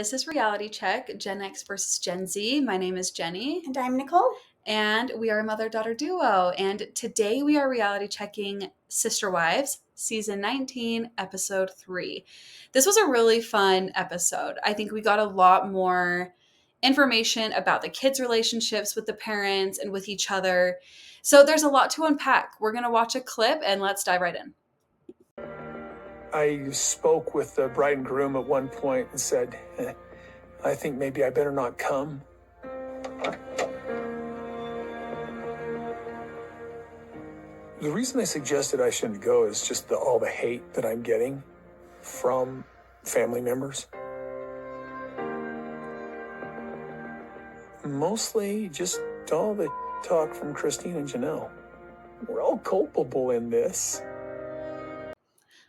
This is Reality Check, Gen X versus Gen Z. My name is Jenny. And I'm Nicole. And we are a mother-daughter duo. And today we are reality checking Sister Wives, Season 19, Episode 3. This was a really fun episode. I think we got a lot more information about the kids' relationships with the parents and with each other. So there's a lot to unpack. We're going to watch a clip and let's dive right in. I spoke with the bride and groom at one point and said, I think maybe I better not come. The reason I suggested I shouldn't go is just all the hate that I'm getting from family members. Mostly just all the talk from Christine and Janelle. We're all culpable in this.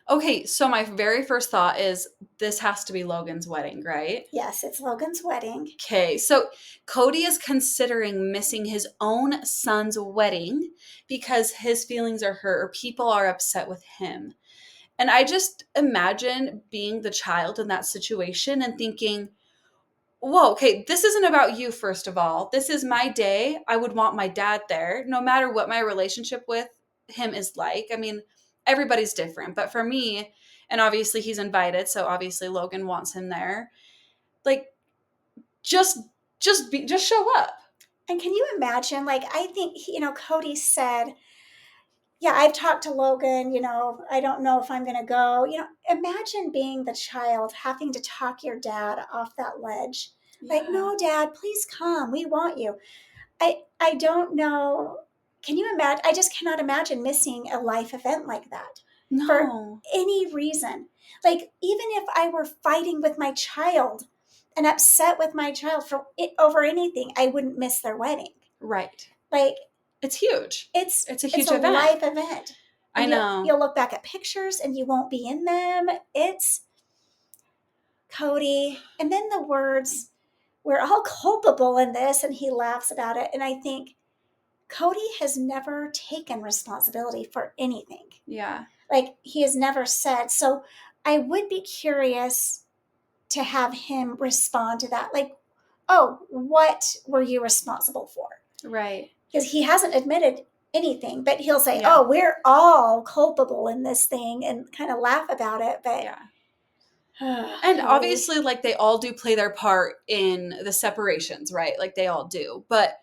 Okay, so my very first thought is this has to be Logan's wedding, right? Yes, it's Logan's wedding. Okay, so Cody is considering missing his own son's wedding because his feelings are hurt or people are upset with him. And I just imagine being the child in that situation and thinking, whoa, okay, this isn't about you, first of all. This is my day. I would want my dad there, no matter what my relationship with him is like. I mean, everybody's different, but for me, and obviously he's invited, so obviously Logan wants him there. Like, just show up. And can you imagine, I think, Cody said, yeah, I've talked to Logan, I don't know if I'm going to go. Imagine being the child having to talk your dad off that ledge. Yeah. Like, no, Dad, please come. We want you. I don't know. Can you imagine? I just cannot imagine missing a life event like that. No. For any reason. Like, even if I were fighting with my child and upset with my child over anything, I wouldn't miss their wedding. Right. Like, it's huge. It's a huge a event. life event. I know. You'll look back at pictures and you won't be in them. It's Cody. And then the words, we're all culpable in this, and he laughs about it. And I think Cody has never taken responsibility for anything. Yeah. Like, he has never said. So I would be curious to have him respond to that. Like, oh, what were you responsible for? Right. Because he hasn't admitted anything, but he'll say, oh, we're all culpable in this thing, and kind of laugh about it. But yeah. And obviously, like, they all do play their part in the separations, right? Like, they all do. But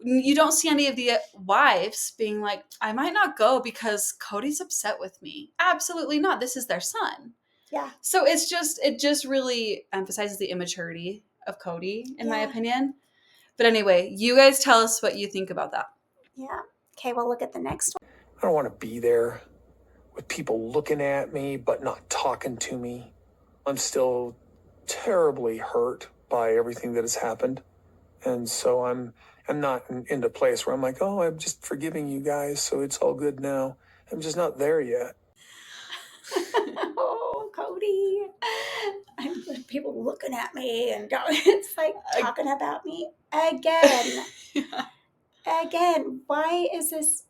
you don't see any of the wives being like, I might not go because Cody's upset with me. Absolutely not. This is their son. Yeah. So it just really emphasizes the immaturity of Cody, in my opinion. But anyway, you guys tell us what you think about that. Yeah. Okay, we'll look at the next one. I don't want to be there with people looking at me but not talking to me. I'm still terribly hurt by everything that has happened. And so I'm not in the place where I'm like, oh, I'm just forgiving you guys, so it's all good now. I'm just not there yet. Oh, Cody. People looking at me and going, it's like talking about me again. Again, why is this?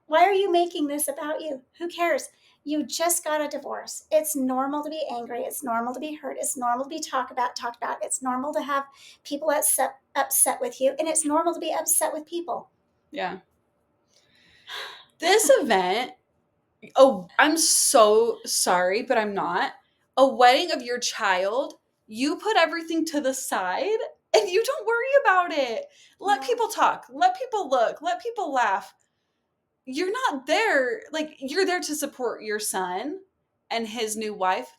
Why are you making this about you? Who cares? You just got a divorce. It's normal to be angry. It's normal to be hurt. It's normal to be talked about. It's normal to have people upset with you. And it's normal to be upset with people. Yeah. This event, I'm so sorry, but I'm not. A wedding of your child, you put everything to the side and you don't worry about it. Let people talk. Let people look. Let people laugh. You're not there. Like, you're there to support your son and his new wife.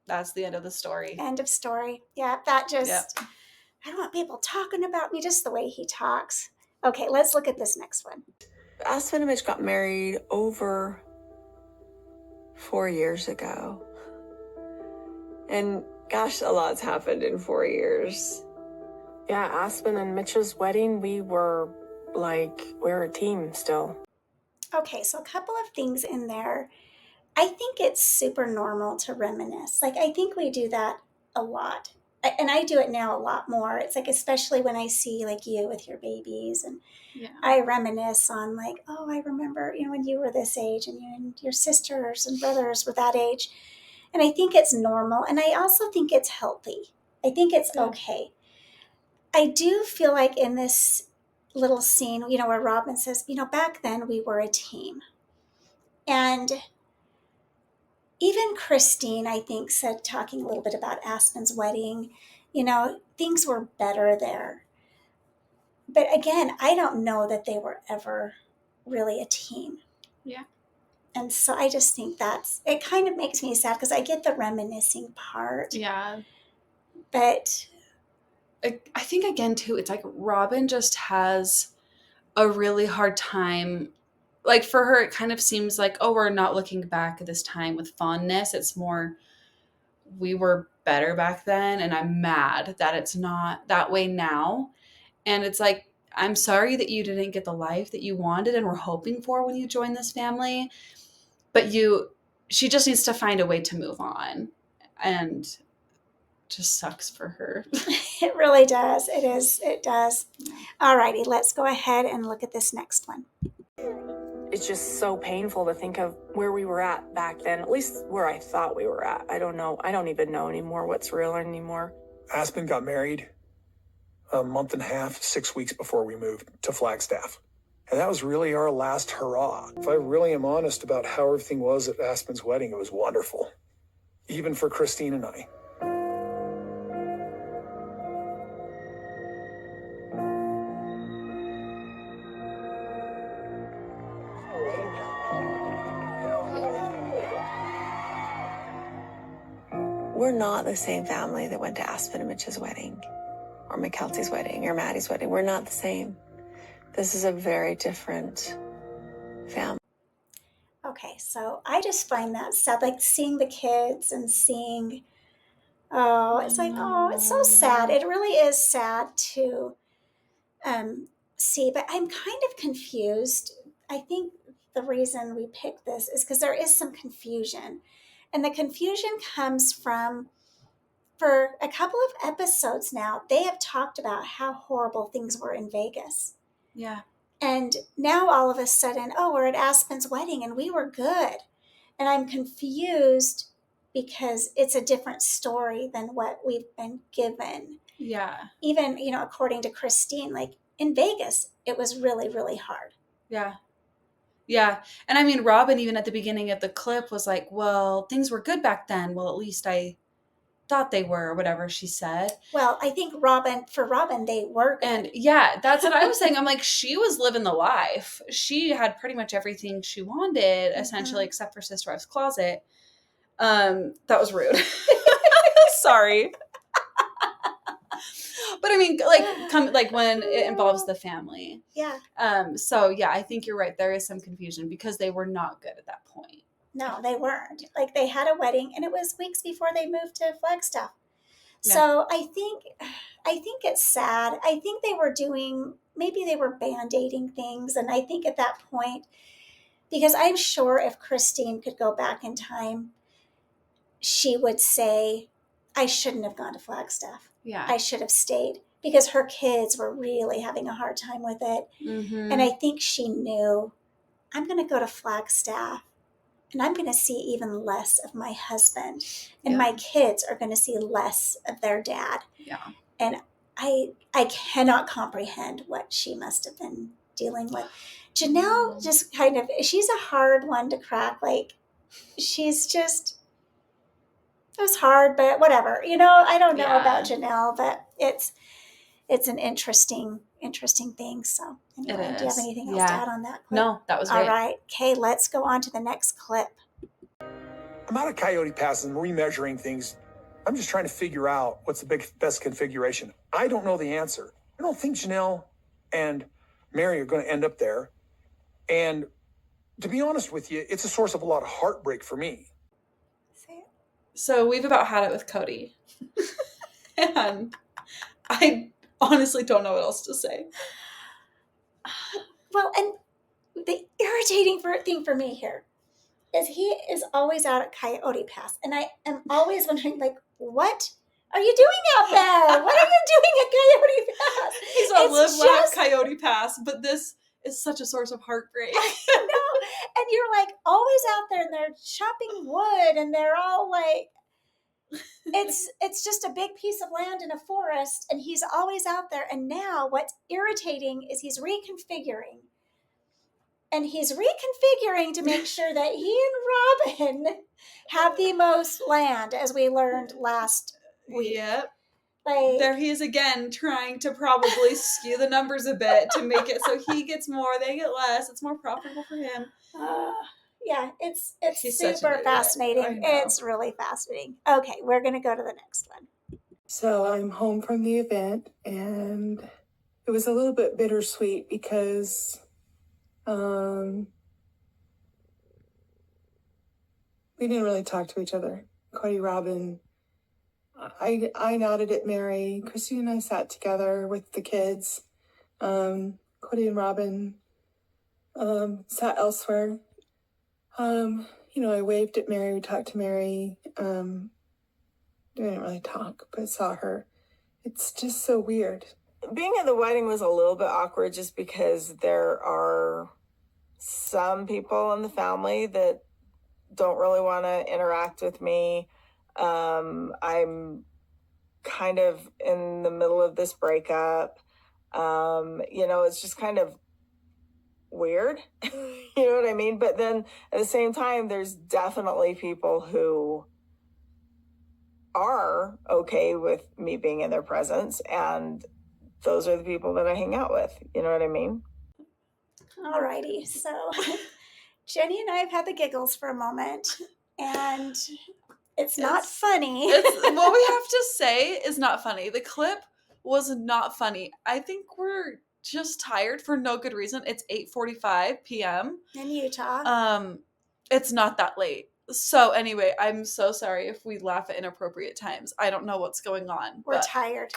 That's the end of the story. End of story. Yeah, that just, I don't want people talking about me just the way he talks. Okay, let's look at this next one. Aspen and Mitch got married over 4 years ago. And gosh, a lot's happened in 4 years. Yeah, Aspen and Mitch's wedding, we're a team still. Okay, so a couple of things in there. I think it's super normal to reminisce. Like, I think we do that a lot. And I do it now a lot more. It's like, especially when I see like you with your babies, and I reminisce on like, oh, I remember, when you were this age and you and your sisters and brothers were that age. And I think it's normal. And I also think it's healthy. I think it's okay. I do feel like in this little scene, where Robin says, back then we were a team. And even Christine, I think, said, talking a little bit about Aspen's wedding, things were better there. But again, I don't know that they were ever really a team. Yeah. And so I just think it kind of makes me sad because I get the reminiscing part. Yeah. But I think, again, too, it's like Robin just has a really hard time. Like, for her, it kind of seems like, oh, we're not looking back at this time with fondness. It's more, we were better back then, and I'm mad that it's not that way now. And it's like, I'm sorry that you didn't get the life that you wanted and were hoping for when you joined this family. But she just needs to find a way to move on. And just sucks for her. it really does. It does. All righty, let's go ahead and look at this next one. It's just so painful to think of where we were at back then, at least where I thought we were at. I don't know. I don't even know anymore what's real anymore. Aspen got married a month and a half, 6 weeks before we moved to Flagstaff. And that was really our last hurrah. If I really am honest about how everything was at Aspen's wedding, it was wonderful. Even for Christine and I. We're not the same family that went to Aspen and Mitch's wedding, or McKelty's wedding, or Maddie's wedding. We're not the same. This is a very different family. Okay, so I just find that sad, like seeing the kids and seeing, it's like, it's so sad. It really is sad to see, but I'm kind of confused. I think the reason we picked this is because there is some confusion. And the confusion comes from, for a couple of episodes now, they have talked about how horrible things were in Vegas. Yeah. And now all of a sudden, we're at Aspen's wedding and we were good. And I'm confused because it's a different story than what we've been given. Yeah. Even, according to Christine, like in Vegas, it was really, really hard. Yeah. Yeah. And I mean, Robin, even at the beginning of the clip, was like, well, things were good back then. Well, at least I thought they were, or whatever she said. Well, I think for Robin, they were good. And yeah, that's what I was saying. I'm like, she was living the life. She had pretty much everything she wanted, essentially, except for Sister Wives Closet. That was rude. Sorry. But I mean, like when it involves the family. Yeah. So yeah, I think you're right. There is some confusion because they were not good at that point. No, they weren't. Like they had a wedding and it was weeks before they moved to Flagstaff. Yeah. So I think it's sad. I think maybe they were band-aiding things. And I think at that point, because I'm sure if Christine could go back in time, she would say, I shouldn't have gone to Flagstaff. Yeah. I should have stayed, because her kids were really having a hard time with it. Mm-hmm. And I think she knew, I'm going to go to Flagstaff and I'm going to see even less of my husband, and my kids are going to see less of their dad. Yeah. And I cannot comprehend what she must have been dealing with. Janelle just she's a hard one to crack. Like she's just, it was hard, but whatever. I don't know about Janelle, but it's an interesting thing. So anyway, do you have anything else to add on that clip? No, that was all great. right. Okay, let's go on to the next clip. I'm out of Coyote Pass and remeasuring things. I'm just trying to figure out what's the best configuration. I don't know the answer. I don't think Janelle and Mary are going to end up there. And to be honest with you, it's a source of a lot of heartbreak for me. So we've about had it with Cody. And I honestly don't know what else to say. Well, and the irritating thing for me here is he is always out at Coyote Pass. And I am always wondering, like, what are you doing out there? What are you doing at Coyote Pass? He's on Live Laugh Coyote Pass, but this is such a source of heartbreak. I know. And you're like always out there and they're chopping wood and they're all like, it's just a big piece of land in a forest and he's always out there. And now what's irritating is he's reconfiguring. And he's reconfiguring to make sure that he and Robin have the most land, as we learned last week. Yep. Like, there he is again, trying to probably skew the numbers a bit to make it so he gets more, they get less. It's more profitable for him. yeah, it's He's such an super idiot. I fascinating. know. It's really fascinating. Okay, we're going to go to the next one. So I'm home from the event, and it was a little bit bittersweet because we didn't really talk to each other. Cody, Robin, I nodded at Mary. Christine and I sat together with the kids. Cody and Robin sat elsewhere. I waved at Mary. We talked to Mary. We didn't really talk, but saw her. It's just so weird. Being at the wedding was a little bit awkward just because there are some people in the family that don't really want to interact with me. I'm kind of in the middle of this breakup. It's just kind of weird. You know what I mean? But then at the same time, there's definitely people who are okay with me being in their presence, and those are the people that I hang out with. You know what I mean? Alrighty, so Jenny and I have had the giggles for a moment, and it's not funny. What we have to say is not funny. The clip was not funny. I think we're just tired for no good reason. It's 8:45 p.m. in Utah. It's not that late. So anyway, I'm so sorry if we laugh at inappropriate times. I don't know what's going on. We're tired.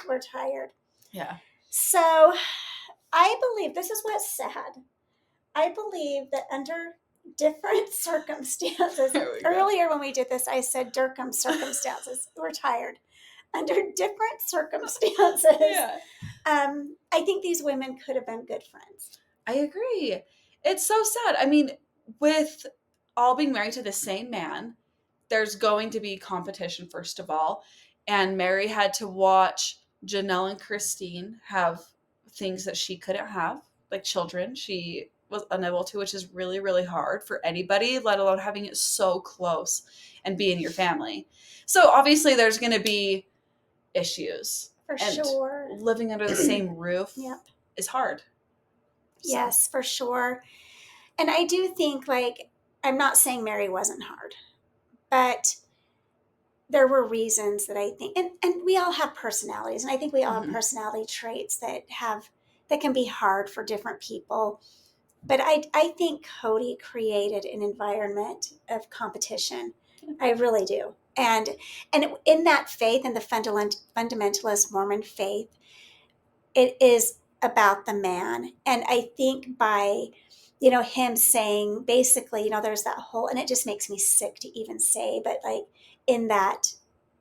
Yeah. So I believe this is what's sad. I believe that under different circumstances, earlier when we did this, I said Durkham circumstances. We're tired. Under different circumstances, Yeah. I think these women could have been good friends. I agree. It's so sad. I mean, with all being married to the same man, there's going to be competition, first of all. And Mary had to watch Janelle and Christine have things that she couldn't have, like children. She was unable to, which is really, really hard for anybody, let alone having it so close and be in your family. So obviously there's going to be issues. For and sure. Living under the same roof Yep. is hard. So. Yes, for sure. And I do think, I'm not saying Mary wasn't hard, but there were reasons that I think, and we all have personalities, and I think we all have personality traits that can be hard for different people. But I think Cody created an environment of competition. I really do. And in that faith, in the fundamentalist Mormon faith, it is about the man. And I think by, him saying basically, there's that whole, and it just makes me sick to even say, but in that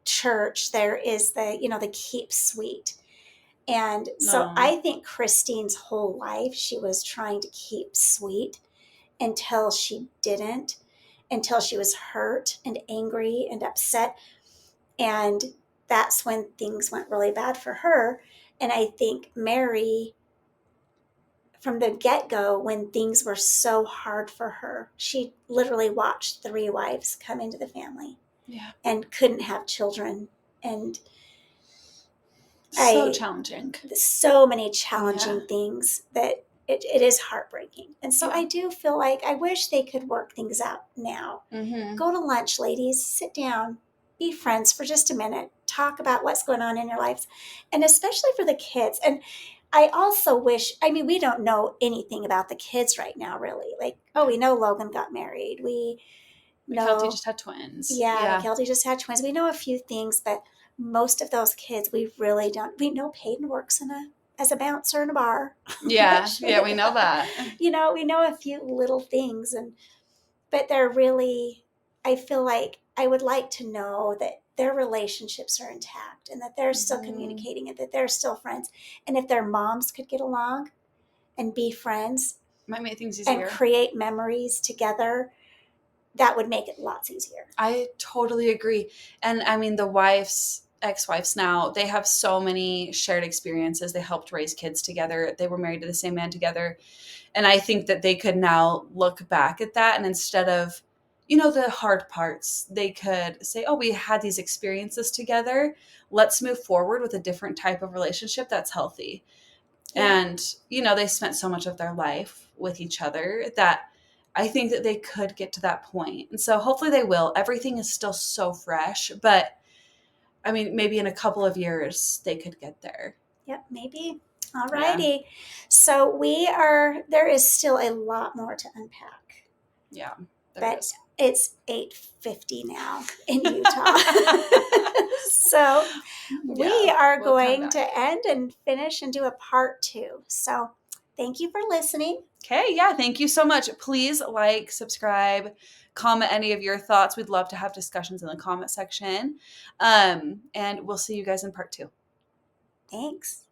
church, there is the keep sweet. And so I think Christine's whole life, she was trying to keep sweet until she didn't, until she was hurt and angry and upset. And that's when things went really bad for her. And I think Mary, from the get-go, when things were so hard for her, she literally watched 3 wives come into the family. Yeah. And couldn't have children. And challenging. So many challenging things that it is heartbreaking. And so I do feel like I wish they could work things out now. Mm-hmm. Go to lunch, ladies. Sit down. Be friends for just a minute. Talk about what's going on in your lives. And especially for the kids. And I also wish, we don't know anything about the kids right now, really. We know Logan got married. We know Kelty just had twins. Yeah. Kelty just had twins. We know a few things, but most of those kids, we really don't. We know Peyton works as a bouncer in a bar. Yeah, we know that. We know a few little things, but they're really, I feel like I would like to know that their relationships are intact and that they're still communicating and that they're still friends. And if their moms could get along and be friends, Might make things and easier. create memories together, that would make it lots easier. I totally agree. And I mean, the ex-wives now, they have so many shared experiences. They helped raise kids together. They were married to the same man together. And I think that they could now look back at that, and instead of, the hard parts, they could say, oh, we had these experiences together. Let's move forward with a different type of relationship that's healthy. Yeah. And, they spent so much of their life with each other that I think that they could get to that point. And so hopefully they will. Everything is still so fresh, but I mean, maybe in a couple of years they could get there. Yep, maybe. All righty. So there is still a lot more to unpack. Yeah, but is. It's 8:50 now in Utah. So we are going to end and finish and do a part 2. So thank you for listening. Okay, yeah, thank you so much. Please like, subscribe, comment any of your thoughts. We'd love to have discussions in the comment section. And we'll see you guys in part 2. Thanks.